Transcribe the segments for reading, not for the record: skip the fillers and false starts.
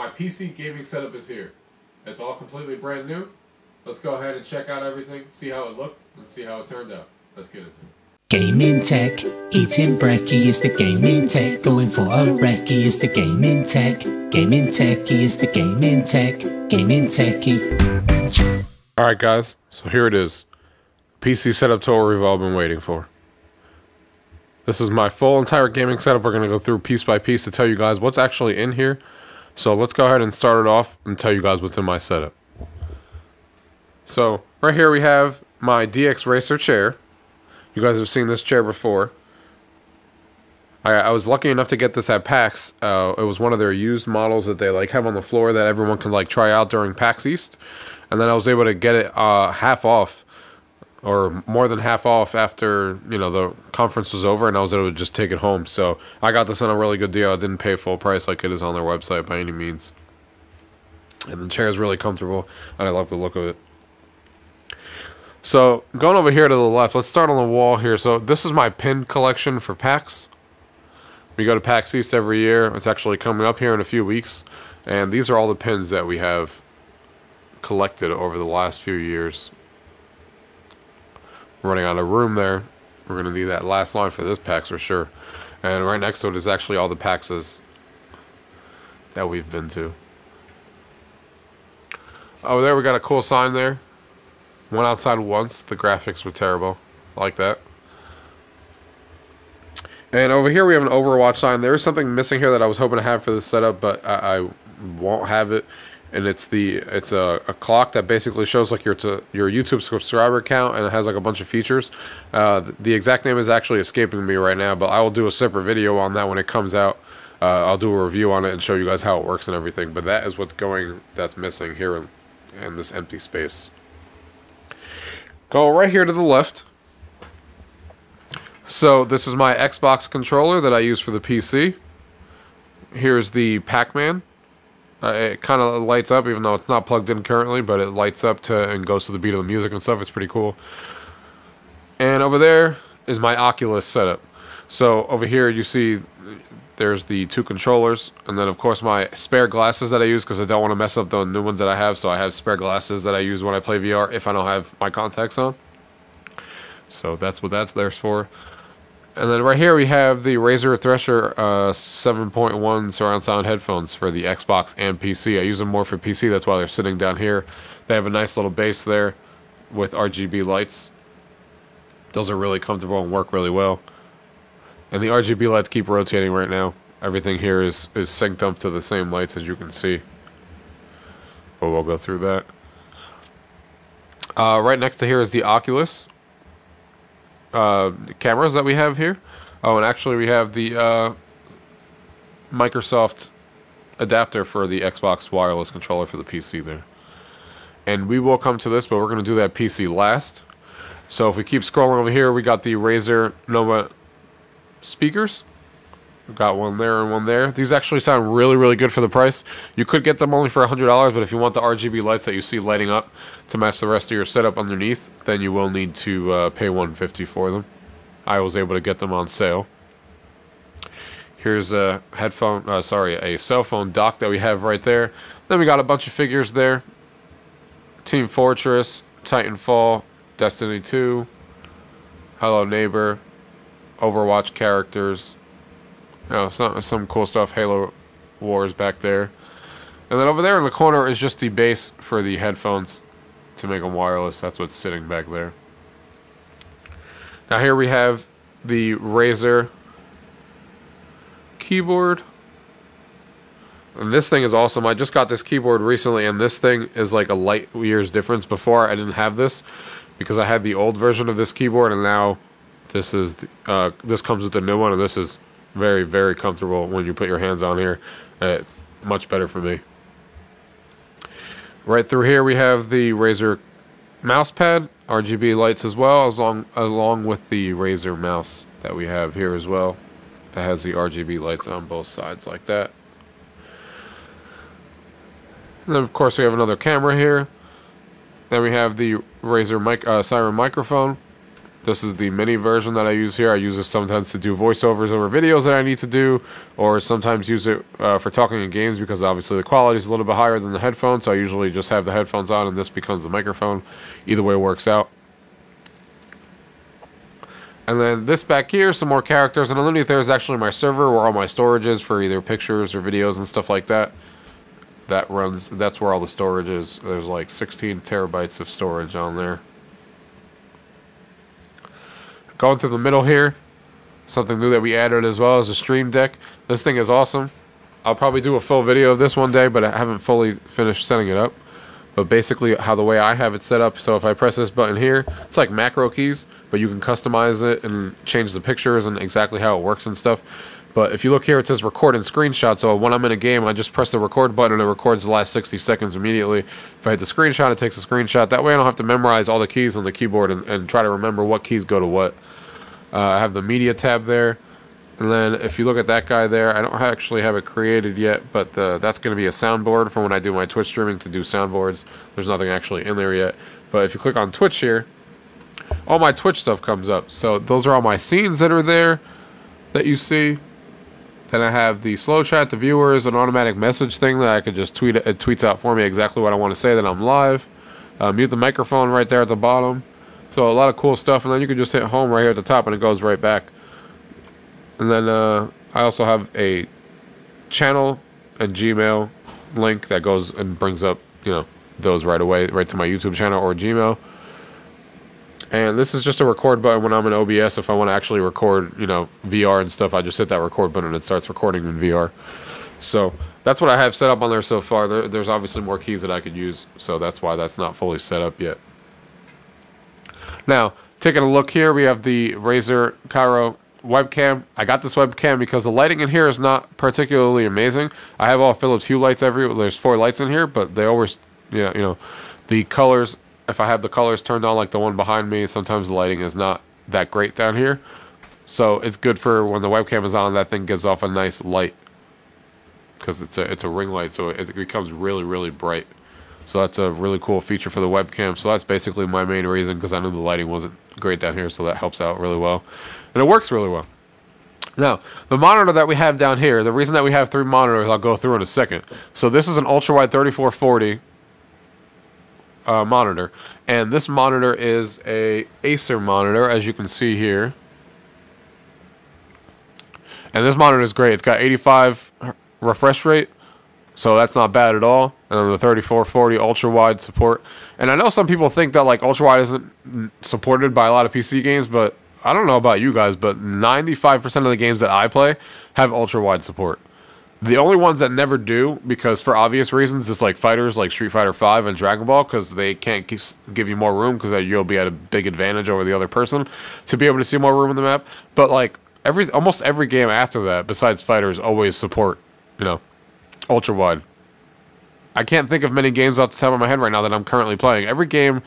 my PC gaming setup is here. It's all completely brand new. Let's go ahead and check out everything, see how it looked, and see how it turned out. Let's get into it. Gaming tech, eating brekkie is the gaming tech. Going for a recce is the gaming tech. Gaming techie is the gaming tech. Gaming techie. Alright guys, so here it is. PC setup tour we've all been waiting for. This is my full entire gaming setup. We're going to go through piece by piece to tell you guys what's actually in here. So let's go ahead and start it off and tell you guys what's in my setup. So right here we have my DX Racer chair. You guys have seen this chair before. I was lucky enough to get this at PAX. It was one of their used models that they like have on the floor that everyone can like try out during PAX East. And then I was able to get it half off, or more than half off after, you know, the conference was over, and I was able to just take it home. So I got this on a really good deal. I didn't pay full price like it is on their website by any means. And the chair is really comfortable, and I love the look of it. So going over here to the left, let's start on the wall here. So this is my pin collection for PAX. We go to PAX East every year. It's actually coming up here in a few weeks. And these are all the pins that we have collected over the last few years. Running out of room there. We're going to need that last line for this PAX for sure. And right next to it is actually all the PAXs that we've been to. Over there we got a cool sign there. Went outside once. The graphics were terrible. Like that. And over here we have an Overwatch sign. There is something missing here that I was hoping to have for this setup, but I won't have it. And it's a clock that basically shows like your YouTube subscriber count, and it has like a bunch of features. The exact name is actually escaping me right now, but I will do a separate video on that when it comes out. I'll do a review on it and show you guys how it works and everything. But that is that's missing here in this empty space. Go right here to the left. So this is my Xbox controller that I use for the PC. Here's the Pac-Man. It kind of lights up, even though it's not plugged in currently, but it lights up and goes to the beat of the music and stuff. It's pretty cool. And over there is my Oculus setup. So over here you see there's the two controllers, and then of course my spare glasses that I use because I don't want to mess up the new ones that I have. So I have spare glasses that I use when I play VR if I don't have my contacts on. So that's what that's there for. And then right here we have the Razer Thresher 7.1 surround sound headphones for the Xbox and PC. I use them more for PC, that's why they're sitting down here. They have a nice little base there with RGB lights. Those are really comfortable and work really well. And the RGB lights keep rotating right now. Everything here is synced up to the same lights, as you can see. But we'll go through that. Right next to here is the Oculus. Cameras that we have here. Oh, and actually we have the Microsoft adapter for the Xbox wireless controller for the PC there. And we will come to this, but we're going to do that PC last. So if we keep scrolling over here, we got the Razer Nova speakers. We've got one there and one there. These actually sound really, really good for the price. You could get them only for $100, but if you want the RGB lights that you see lighting up to match the rest of your setup underneath, then you will need to pay $150 for them. I was able to get them on sale. Here's a a cell phone dock that we have right there. Then we got a bunch of figures there. Team Fortress, Titanfall, Destiny 2, Hello Neighbor, Overwatch characters. You know, some cool stuff. Halo Wars back there. And then over there in the corner is just the base for the headphones to make them wireless. That's what's sitting back there. Now here we have the Razer Keyboard. And this thing is awesome. I just got this keyboard recently, and this thing is like a light years difference. Before I didn't have this because I had the old version of this keyboard, and now this is this comes with the new one, and this is very, very comfortable when you put your hands on here. It's much better for me. Right through here we have the Razer mouse pad, RGB lights as well, along with the Razer mouse that we have here as well. That has the RGB lights on both sides like that. And then of course we have another camera here. Then we have the Razer Siren microphone. This is the mini version that I use here. I use this sometimes to do voiceovers over videos that I need to do, or sometimes use it for talking in games because obviously the quality is a little bit higher than the headphones, so I usually just have the headphones on and this becomes the microphone. Either way works out. And then this back here, some more characters, and underneath there is actually my server where all my storage is for either pictures or videos and stuff like that. That's where all the storage is. There's like 16 terabytes of storage on there. Going through the middle here, something new that we added as well is a stream deck. This thing is awesome. I'll probably do a full video of this one day, but I haven't fully finished setting it up. But basically how the way I have it set up, so if I press this button here, it's like macro keys, but you can customize it and change the pictures and exactly how it works and stuff. But if you look here, it says record and screenshot. So when I'm in a game, I just press the record button and it records the last 60 seconds immediately. If I hit the screenshot, it takes a screenshot. That way I don't have to memorize all the keys on the keyboard and try to remember what keys go to what. I have the media tab there. And then if you look at that guy there, I don't actually have it created yet, but that's going to be a soundboard for when I do my Twitch streaming to do soundboards. There's nothing actually in there yet. But if you click on Twitch here, all my Twitch stuff comes up. So those are all my scenes that are there that you see. Then I have the slow chat to viewers, an automatic message thing that I could just tweet. It tweets out for me exactly what I want to say that I'm live. Mute the microphone right there at the bottom. So a lot of cool stuff. And then you can just hit home right here at the top and it goes right back. And then I also have a channel and Gmail link that goes and brings up, those right away, right to my YouTube channel or Gmail. And this is just a record button when I'm in OBS. If I want to actually record, VR and stuff, I just hit that record button and it starts recording in VR. So that's what I have set up on there so far. There's obviously more keys that I could use, so that's why that's not fully set up yet. Now, taking a look here, we have the Razer Keyboard webcam. I got this webcam because the lighting in here is not particularly amazing. I have all Philips Hue lights everywhere. There's 4 lights in here, but they always, the colors, if I have the colors turned on like the one behind me, sometimes the lighting is not that great down here. So it's good for when the webcam is on, that thing gives off a nice light because it's a ring light, so it becomes really, really bright. So that's a really cool feature for the webcam. So that's basically my main reason, because I knew the lighting wasn't great down here, so that helps out really well. And it works really well. Now, the monitor that we have down here, the reason that we have 3 monitors, I'll go through in a second. So this is an ultra-wide 3440 monitor. And this monitor is a Acer monitor, as you can see here. And this monitor is great. It's got 85 refresh rate. So that's not bad at all. And then the 3440 ultra-wide support. And I know some people think that like ultra-wide isn't supported by a lot of PC games, but I don't know about you guys, but 95% of the games that I play have ultra-wide support. The only ones that never do, because for obvious reasons, it's like fighters like Street Fighter V and Dragon Ball, because they can't give you more room, because you'll be at a big advantage over the other person to be able to see more room in the map. But like almost every game after that, besides fighters, always support, ultra wide. I can't think of many games off the top of my head right now that I'm currently playing. Every game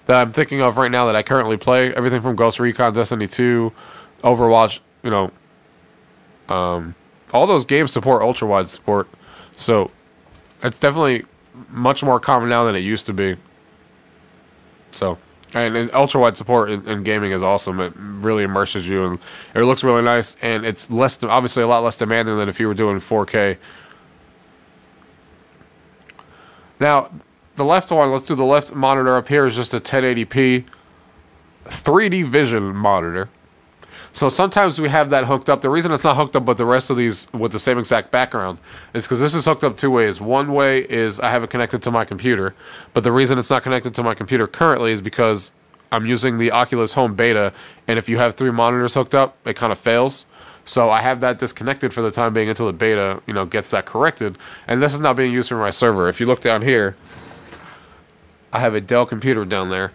that I'm thinking of right now that I currently play, everything from Ghost Recon, Destiny 2, Overwatch, all those games support ultra wide support. So it's definitely much more common now than it used to be. So, and ultra wide support in gaming is awesome. It really immerses you, and it looks really nice, and it's obviously a lot less demanding than if you were doing 4K. Now, the left one, let's do the left monitor up here, is just a 1080p 3D vision monitor. So sometimes we have that hooked up. The reason it's not hooked up with the rest of these with the same exact background is because this is hooked up 2 ways. One way is I have it connected to my computer, but the reason it's not connected to my computer currently is because I'm using the Oculus Home Beta, and if you have 3 monitors hooked up, it kind of fails. So I have that disconnected for the time being until the beta, gets that corrected. And this is not being used for my server. If you look down here, I have a Dell computer down there.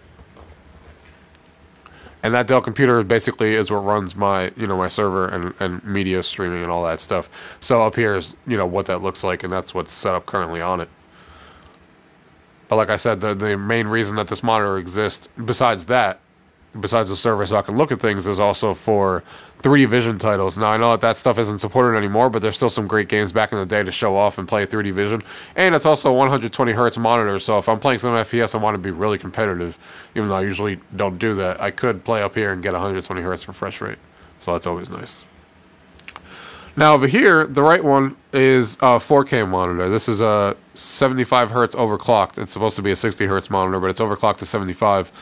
And that Dell computer basically is what runs my, my server and media streaming and all that stuff. So up here is, what that looks like, and that's what's set up currently on it. But like I said, the main reason that this monitor exists, besides that, besides the server so I can look at things, is also for 3D vision titles. Now, I know that stuff isn't supported anymore, but there's still some great games back in the day to show off and play 3D vision. And it's also a 120 hertz monitor, so if I'm playing some FPS, I want to be really competitive, even though I usually don't do that. I could play up here and get 120 hertz refresh rate, so that's always nice. Now, over here, the right one is a 4K monitor. This is a 75 hertz overclocked. It's supposed to be a 60 hertz monitor, but it's overclocked to 75.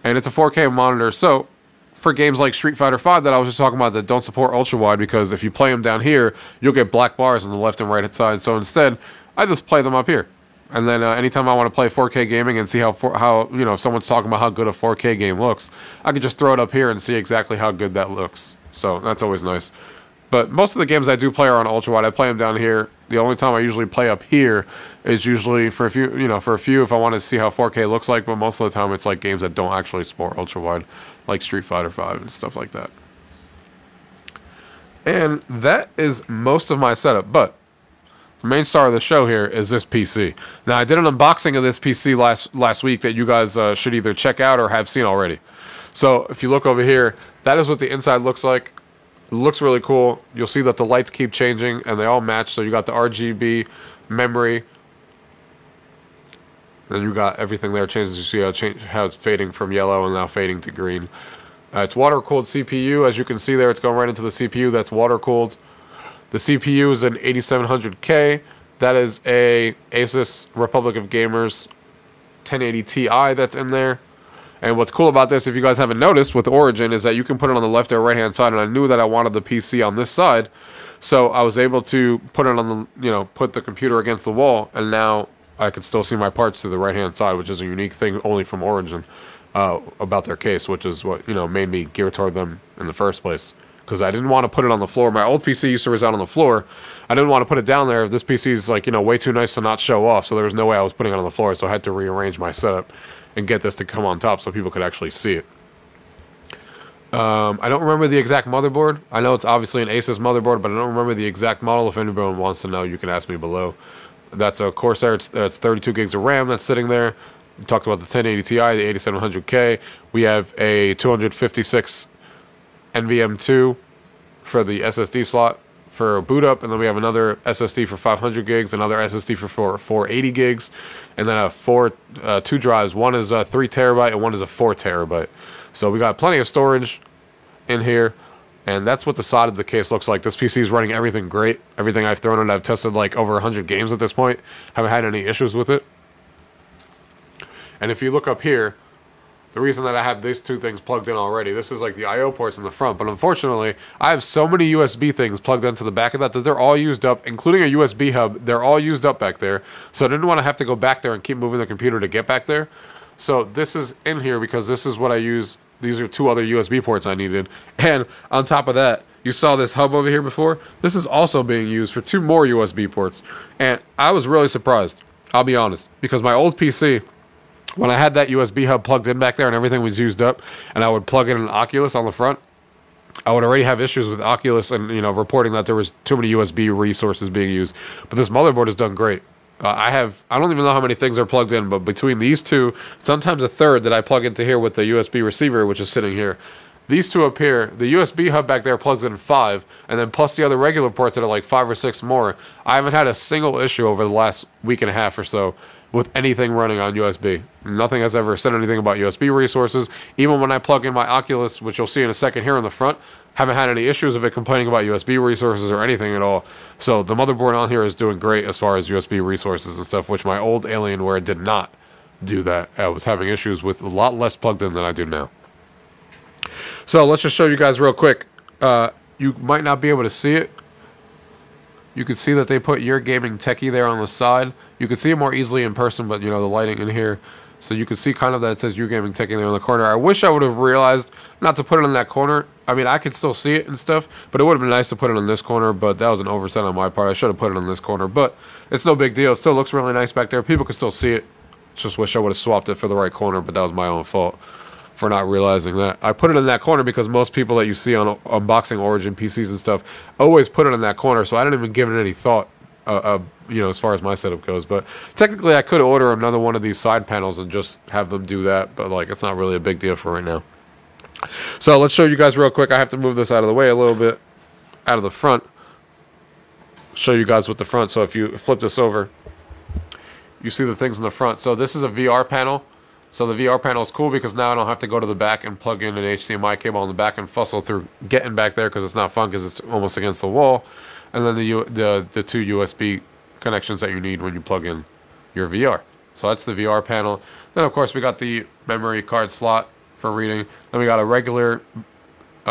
And it's a 4K monitor, so for games like Street Fighter V that I was just talking about that don't support ultra-wide, because if you play them down here, you'll get black bars on the left and right hand side. So instead, I just play them up here. And then anytime I want to play 4K gaming and see how you know, if someone's talking about how good a 4K game looks, I can just throw it up here and see exactly how good that looks. So that's always nice. But most of the games I do play are on ultra wide. I play them down here. The only time I usually play up here is usually for a few, if I want to see how 4K looks like. But most of the time, it's like games that don't actually support ultra wide, like Street Fighter V and stuff like that. And that is most of my setup. But the main star of the show here is this PC. Now, I did an unboxing of this PC last week that you guys should either check out or have seen already. So if you look over here, that is what the inside looks like. It looks really cool. You'll see that the lights keep changing and they all match. So you got the RGB memory. And you got everything there changes. You see how it's fading from yellow and now fading to green. It's water-cooled CPU. As you can see there, it's going right into the CPU. That's water-cooled. The CPU is an 8700K. That is a Asus Republic of Gamers 1080 Ti that's in there. And what's cool about this, if you guys haven't noticed, with Origin, is that you can put it on the left or right-hand side, and I knew that I wanted the PC on this side, so I was able to put it on the, put the computer against the wall, and now I could still see my parts to the right-hand side, which is a unique thing only from Origin about their case, which is what, made me gear toward them in the first place. Because I didn't want to put it on the floor. My old PC used to reside on the floor. I didn't want to put it down there. This PC is, like, way too nice to not show off, so there was no way I was putting it on the floor, so I had to rearrange my setup and get this to come on top so people could actually see it. I don't remember the exact motherboard. I know it's obviously an Asus motherboard, but I don't remember the exact model. If anyone wants to know, you can ask me below. That's a Corsair. It's 32 gigs of RAM that's sitting there. We talked about the 1080 Ti, the 8700K. We have a 256 NVM2 for the SSD slot for boot up, and then we have another SSD for 500 gigs, another SSD for 480 gigs, and then two drives. One is a 3 terabyte and one is a 4 terabyte. So we got plenty of storage in here, and that's what the side of the case looks like. This PC is running everything great. Everything I've thrown in, I've tested like over 100 games at this point. Haven't had any issues with it. And if you look up here, the reason that I have these two things plugged in already, this is like the I/O ports in the front, but unfortunately, I have so many USB things plugged into the back of that they're all used up, including a USB hub. They're all used up back there, so I didn't want to have to go back there and keep moving the computer to get back there. So this is in here because this is what I use. These are two other USB ports I needed. And on top of that, you saw this hub over here before. This is also being used for two more USB ports. And I was really surprised, I'll be honest, because my old PC, when I had that USB hub plugged in back there and everything was used up, and I would plug in an Oculus on the front, I would already have issues with Oculus and, reporting that there was too many USB resources being used. But this motherboard has done great. I don't even know how many things are plugged in, but between these two, sometimes a third that I plug into here with the USB receiver, which is sitting here. These two up here, the USB hub back there plugs in 5, and then plus the other regular ports that are like 5 or 6 more. I haven't had a single issue over the last week and a half or so with anything running on USB. Nothing has ever said anything about USB resources. Even when I plug in my Oculus, which you'll see in a second here in the front, haven't had any issues of it complaining about USB resources or anything at all. So the motherboard on here is doing great as far as USB resources and stuff, which my old Alienware did not do that. I was having issues with a lot less plugged in than I do now. So let's just show you guys real quick. You might not be able to see it. You can see that they put Your Gaming Techie there on the side. You can see it more easily in person, but the lighting in here. So you can see kind of that it says Your Gaming Techie there in the corner. I wish I would have realized not to put it in that corner. I mean, I could still see it and stuff, but it would have been nice to put it in this corner, but that was an oversight on my part. I should have put it in this corner, but it's no big deal. It still looks really nice back there. People can still see it. Just wish I would have swapped it for the right corner, but that was my own fault for not realizing that. I put it in that corner because most people that you see on unboxing Origin PCs and stuff always put it in that corner, so I didn't even give it any thought, as far as my setup goes. But technically, I could order another one of these side panels and just have them do that, but it's not really a big deal for right now. So let's show you guys real quick. I have to move this out of the way a little bit, out of the front. Show you guys with the front. So if you flip this over, you see the things in the front. So this is a VR panel. So the VR panel is cool because now I don't have to go to the back and plug in an HDMI cable on the back and fussle through getting back there because it's not fun because it's almost against the wall. And then the two USB connections that you need when you plug in your VR. So that's the VR panel. Then of course we got the memory card slot for reading. Then we got a regular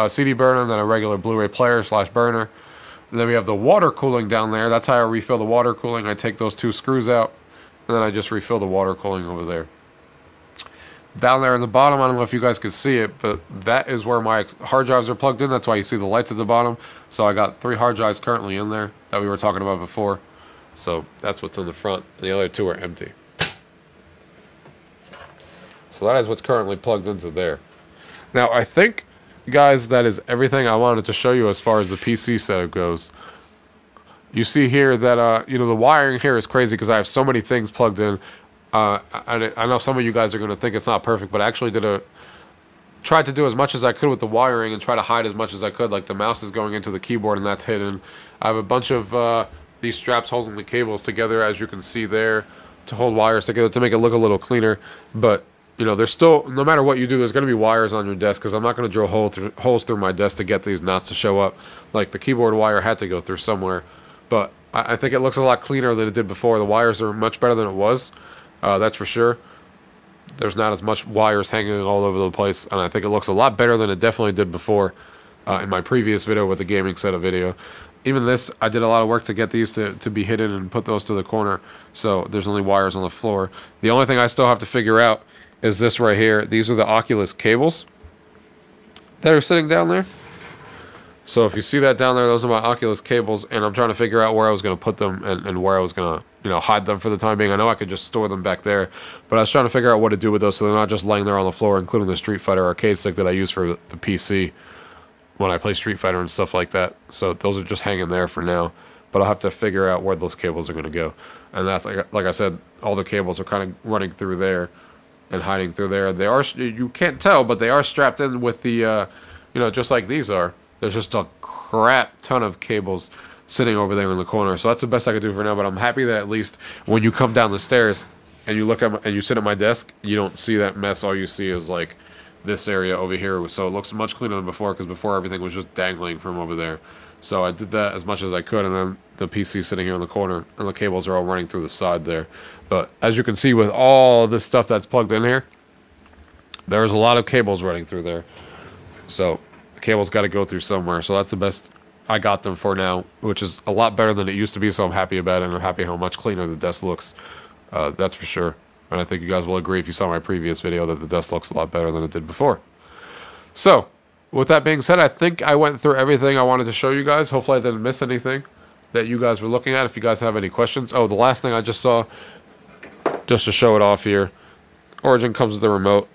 CD burner, and then a regular Blu-ray player / burner. And then we have the water cooling down there. That's how I refill the water cooling. I take those 2 screws out, and then I just refill the water cooling over there. Down there in the bottom, I don't know if you guys can see it, but that is where my hard drives are plugged in. That's why you see the lights at the bottom. So I got 3 hard drives currently in there that we were talking about before. So that's what's in the front, and the other 2 are empty. So that is what's currently plugged into there. Now I think, guys, that is everything I wanted to show you as far as the PC setup goes. You see here that you know, the wiring here is crazy because I have so many things plugged in. I know some of you guys are going to think it's not perfect, but I actually tried to do as much as I could with the wiring and try to hide as much as I could. Like the mouse is going into the keyboard and that's hidden. I have a bunch of these straps holding the cables together, as you can see there, to hold wires together to make it look a little cleaner. But you know, there's still, no matter what you do, there's going to be wires on your desk because I'm not going to drill holes through my desk to get these knots to show up. Like the keyboard wire had to go through somewhere. But I think it looks a lot cleaner than it did before. The wires are much better than it was. That's for sure. There's not as much wires hanging all over the place, and I think it looks a lot better than it definitely did before in my previous video with the gaming setup video. Even this, I did a lot of work to get these to be hidden and put those to the corner, so there's only wires on the floor. The only thing I still have to figure out is this right here. These are the Oculus cables that are sitting down there. So if you see that down there, those are my Oculus cables, and I'm trying to figure out where I was going to put them and where I was going to, you know, hide them for the time being. I know I could just store them back there, but I was trying to figure out what to do with those so they're not just laying there on the floor, including the Street Fighter arcade stick that I use for the PC when I play Street Fighter and stuff like that. So those are just hanging there for now, but I'll have to figure out where those cables are going to go. And that's, like I said, all the cables are kind of running through there and hiding through there. They are, you can't tell, but they are strapped in with the, you know, just like these are. There's just a crap ton of cables sitting over there in the corner. So that's the best I could do for now, but I'm happy that at least when you come down the stairs and you look at and you sit at my desk, you don't see that mess. All you see is like this area over here. So it looks much cleaner than before, because before everything was just dangling from over there. So I did that as much as I could, and then the PC sitting here in the corner, and the cables are all running through the side there. But as you can see with all this stuff that's plugged in here, there's a lot of cables running through there. So cable's got to go through somewhere, so that's the best I got them for now, which is a lot better than it used to be, so I'm happy about it, and I'm happy how much cleaner the desk looks. That's for sure, and I think you guys will agree if you saw my previous video that the desk looks a lot better than it did before. So with that being said, I think I went through everything I wanted to show you guys. Hopefully I didn't miss anything that you guys were looking at. If you guys have any questions. Oh, the last thing I just saw, just to show it off here, Origin comes with the remote,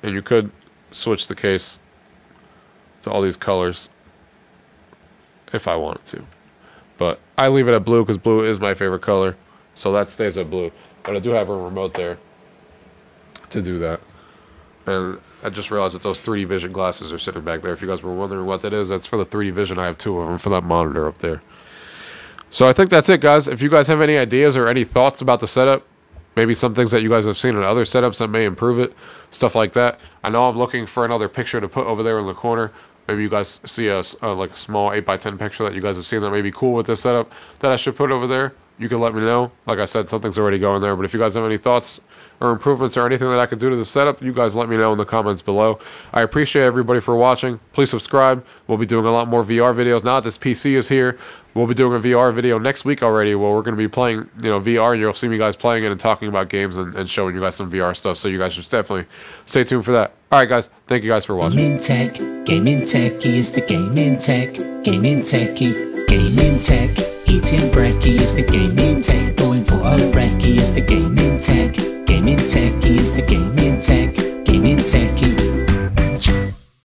and you could switch the case to all these colors if I wanted to, but I leave it at blue because blue is my favorite color, so that stays at blue. But I do have a remote there to do that, and I just realized that those 3D vision glasses are sitting back there. If you guys were wondering what that is, that's for the 3D vision. I have 2 of them for that monitor up there. So I think that's it, guys. If you guys have any ideas or any thoughts about the setup, maybe some things that you guys have seen in other setups that may improve it, stuff like that. I know I'm looking for another picture to put over there in the corner. Maybe you guys see a like a small 8x10 picture that you guys have seen that may be cool with this setup that I should put over there. You can let me know. Like I said, something's already going there. But if you guys have any thoughts or improvements or anything that I could do to the setup, you guys let me know in the comments below. I appreciate everybody for watching. Please subscribe. We'll be doing a lot more VR videos. Now that this PC is here, we'll be doing a VR video next week already where we're going to be playing, you know, VR. And you'll see me guys playing it and talking about games and showing you guys some VR stuff. So you guys should definitely stay tuned for that. All right, guys. Thank you guys for watching. Gaming techie is the gaming tech. Gaming techie, gaming tech. Eating brekkie is the gaming tech. Going for a brekkie is the gaming tech.